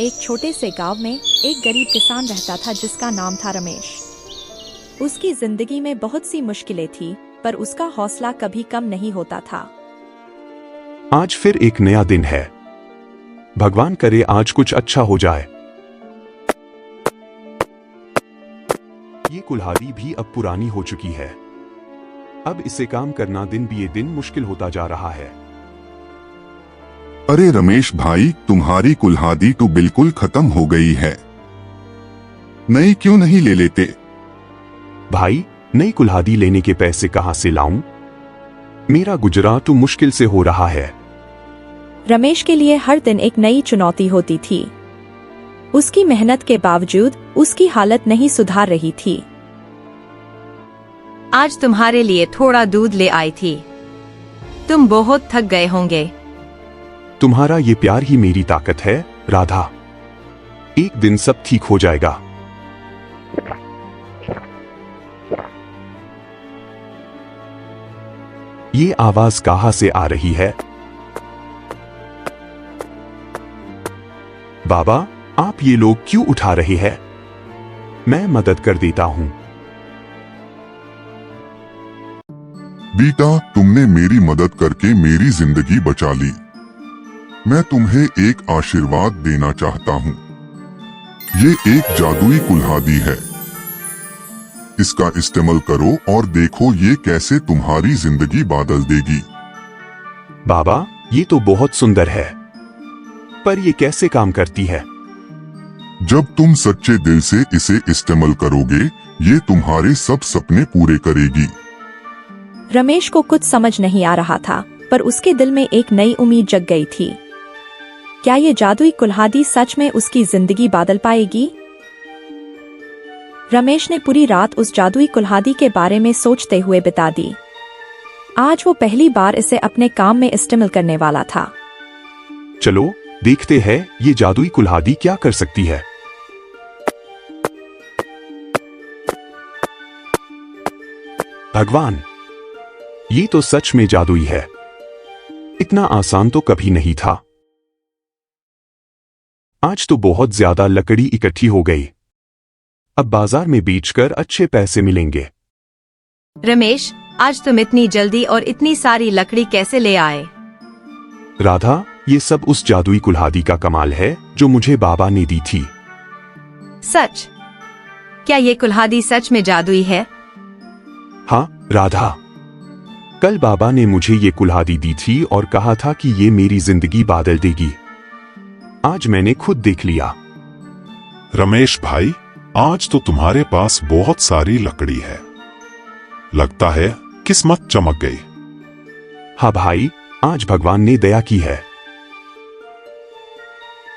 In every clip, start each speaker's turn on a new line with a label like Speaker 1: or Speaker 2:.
Speaker 1: एक छोटे से गांव में एक गरीब किसान रहता था जिसका नाम था रमेश। उसकी जिंदगी में बहुत सी मुश्किलें थी, पर उसका हौसला कभी कम नहीं होता था।
Speaker 2: आज फिर एक नया दिन है। भगवान करे आज कुछ अच्छा हो जाए। ये कुल्हाड़ी भी अब पुरानी हो चुकी है। अब इसे काम करना दिन बीए दिन मुश्किल होता जा रहा है।
Speaker 3: अरे रमेश भाई, तुम्हारी कुल्हाड़ी तो बिल्कुल खत्म हो गई है। नई क्यों नहीं ले लेते?
Speaker 2: भाई, नई कुल्हाड़ी लेने के पैसे कहां से लाऊं? मेरा गुजरा तो मुश्किल से हो रहा है।
Speaker 1: रमेश के लिए हर दिन एक नई चुनौती होती थी। उसकी मेहनत के बावजूद उसकी हालत नहीं सुधार रही थी।
Speaker 4: आज तुम्हारे लिए थोड़ा दूध ले आई थी। तुम बहुत थक गए होंगे।
Speaker 2: तुम्हारा ये प्यार ही मेरी ताकत है, राधा। एक दिन सब ठीक हो जाएगा। ये आवाज कहां से आ रही है? बाबा, आप ये लोग क्यों उठा रहे हैं? मैं मदद कर देता हूं।
Speaker 3: बेटा, तुमने मेरी मदद करके मेरी जिंदगी बचा ली। मैं तुम्हें एक आशीर्वाद देना चाहता हूँ। ये एक जादुई कुल्हाड़ी है। इसका इस्तेमाल करो और देखो ये कैसे तुम्हारी जिंदगी बदल देगी।
Speaker 2: बाबा, ये तो बहुत सुंदर है, पर ये कैसे काम करती है?
Speaker 3: जब तुम सच्चे दिल से इसे इस्तेमाल करोगे, ये तुम्हारे सब सपने पूरे करेगी।
Speaker 1: रमेश को कुछ समझ नहीं आ रहा था, पर उसके दिल में एक नई उम्मीद जग गई थी। क्या ये जादुई कुल्हाड़ी सच में उसकी जिंदगी बदल पाएगी? रमेश ने पूरी रात उस जादुई कुल्हाड़ी के बारे में सोचते हुए बिता दी। आज वो पहली बार इसे अपने काम में इस्तेमाल करने वाला था।
Speaker 2: चलो देखते हैं ये जादुई कुल्हाड़ी क्या कर सकती है। भगवान, ये तो सच में जादुई है। इतना आसान तो कभी नहीं था। आज तो बहुत ज्यादा लकड़ी इकट्ठी हो गई। अब बाजार में बेचकर अच्छे पैसे मिलेंगे।
Speaker 4: रमेश, आज तुम इतनी जल्दी और इतनी सारी लकड़ी कैसे ले आए?
Speaker 2: राधा, ये सब उस जादुई कुल्हाड़ी का कमाल है जो मुझे बाबा ने दी थी।
Speaker 4: सच? क्या ये कुल्हाड़ी सच में जादुई है?
Speaker 2: हाँ राधा, कल बाबा ने मुझे ये कुल्हाड़ी दी थी और कहा था कि ये मेरी जिंदगी बदल देगी। आज मैंने खुद देख लिया।
Speaker 5: रमेश भाई, आज तो तुम्हारे पास बहुत सारी लकड़ी है। लगता है किस्मत चमक गई।
Speaker 2: हाँ भाई, आज भगवान ने दया की है।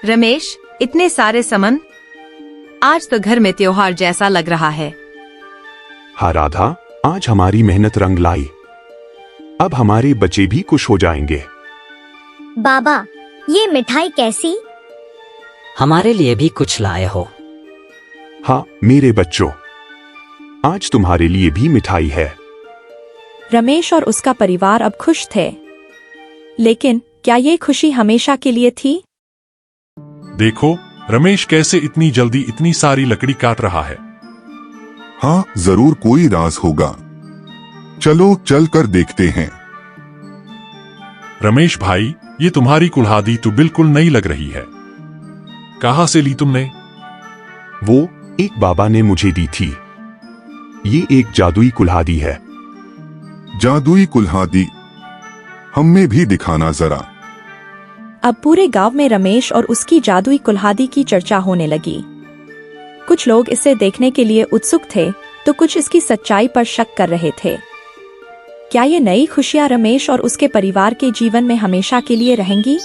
Speaker 4: रमेश, इतने सारे सामान? आज तो घर में त्योहार जैसा लग रहा है।
Speaker 2: हाँ राधा, आज हमारी मेहनत रंग लाई। अब हमारे बच्चे भी खुश हो जाएंगे।
Speaker 6: बाबा, ये मिठाई कैसी?
Speaker 7: हमारे लिए भी कुछ लाए हो।
Speaker 2: हाँ मेरे बच्चों, आज तुम्हारे लिए भी मिठाई है।
Speaker 1: रमेश और उसका परिवार अब खुश थे। लेकिन क्या ये खुशी हमेशा के लिए थी?
Speaker 5: देखो, रमेश कैसे इतनी जल्दी इतनी सारी लकड़ी काट रहा है।
Speaker 3: हाँ, जरूर कोई राज होगा। चलो चल कर देखते हैं।
Speaker 5: रमेश भाई, ये तुम्हारी कुल्हाड़ी तो बिल्कुल नई लग रही है। कहाँ से ली तुमने?
Speaker 2: वो एक बाबा ने मुझे दी थी। ये एक जादुई कुल्हाड़ी है।
Speaker 3: जादुई कुल्हाड़ी? हमें भी दिखाना जरा।
Speaker 1: अब पूरे गांव में रमेश और उसकी जादुई कुल्हाड़ी की चर्चा होने लगी। कुछ लोग इसे देखने के लिए उत्सुक थे, तो कुछ इसकी सच्चाई पर शक कर रहे थे। क्या ये नई खुशियां रमेश और उसके परिवार के जीवन में हमेशा के लिए रहेंगी?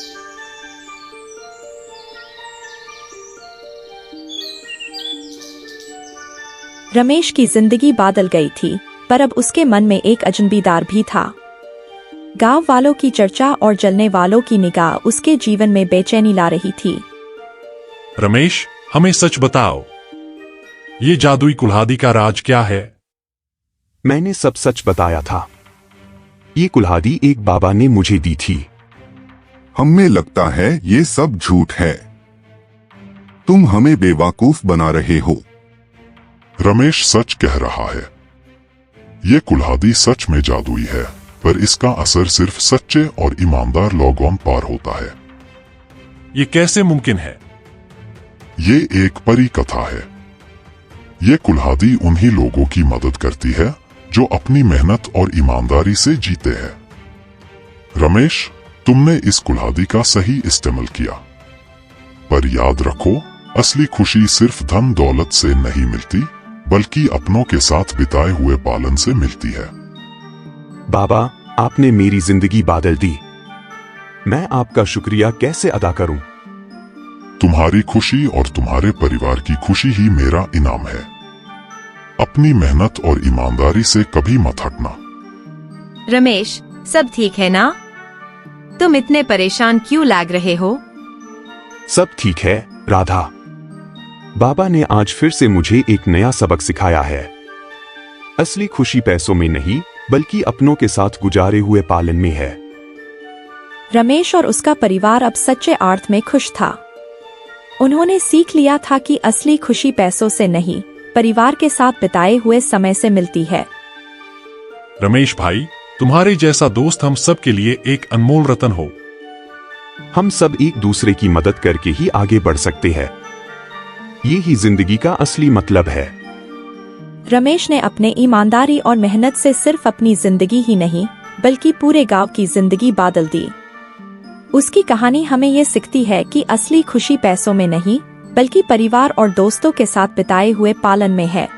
Speaker 1: रमेश की जिंदगी बदल गई थी, पर अब उसके मन में एक अजनबी डर भी था। गांव वालों की चर्चा और जलने वालों की निगाह उसके जीवन में बेचैनी ला रही थी।
Speaker 5: रमेश, हमें सच बताओ, ये जादुई कुल्हाड़ी का राज क्या है?
Speaker 2: मैंने सब सच बताया था। ये कुल्हाड़ी एक बाबा ने मुझे दी थी।
Speaker 3: हमें लगता है ये सब झूठ है। तुम हमें बेवकूफ बना रहे हो।
Speaker 5: रमेश सच कह रहा है। ये कुल्हाड़ी सच में जादुई है, पर इसका असर सिर्फ सच्चे और ईमानदार लोगों पर होता है।
Speaker 8: ये कैसे मुमकिन है?
Speaker 5: ये एक परी कथा है। ये कुल्हाड़ी उन्हीं लोगों की मदद करती है जो अपनी मेहनत और ईमानदारी से जीते हैं। रमेश, तुमने इस कुल्हाड़ी का सही इस्तेमाल किया, पर याद रखो, असली खुशी सिर्फ धन दौलत से नहीं मिलती, बल्कि अपनों के साथ बिताए हुए पालन से मिलती है।
Speaker 2: बाबा, आपने मेरी जिंदगी बदल दी। मैं आपका शुक्रिया कैसे अदा करूं?
Speaker 5: तुम्हारी खुशी और तुम्हारे परिवार की खुशी ही मेरा इनाम है। अपनी मेहनत और ईमानदारी से कभी मत हटना।
Speaker 4: रमेश, सब ठीक है ना? तुम इतने परेशान क्यों लग रहे हो?
Speaker 2: सब ठीक है, राधा। बाबा ने आज फिर से मुझे एक नया सबक सिखाया है। असली खुशी पैसों में नहीं, बल्कि अपनों के साथ गुजारे हुए पालन में है।
Speaker 1: रमेश और उसका परिवार अब सच्चे अर्थ में खुश था। उन्होंने सीख लिया था कि असली खुशी पैसों से नहीं, परिवार के साथ बिताए हुए समय से मिलती है।
Speaker 8: रमेश भाई, तुम्हारे जैसा दोस्त हम सब के लिए एक अनमोल रतन हो।
Speaker 2: हम सब एक दूसरे की मदद करके ही आगे बढ़ सकते हैं। ये ही जिंदगी का असली मतलब है।
Speaker 1: रमेश ने अपने ईमानदारी और मेहनत से सिर्फ अपनी जिंदगी ही नहीं, बल्कि पूरे गांव की जिंदगी बदल दी। उसकी कहानी हमें ये सिखाती है कि असली खुशी पैसों में नहीं, बल्कि परिवार और दोस्तों के साथ बिताए हुए पालन में है।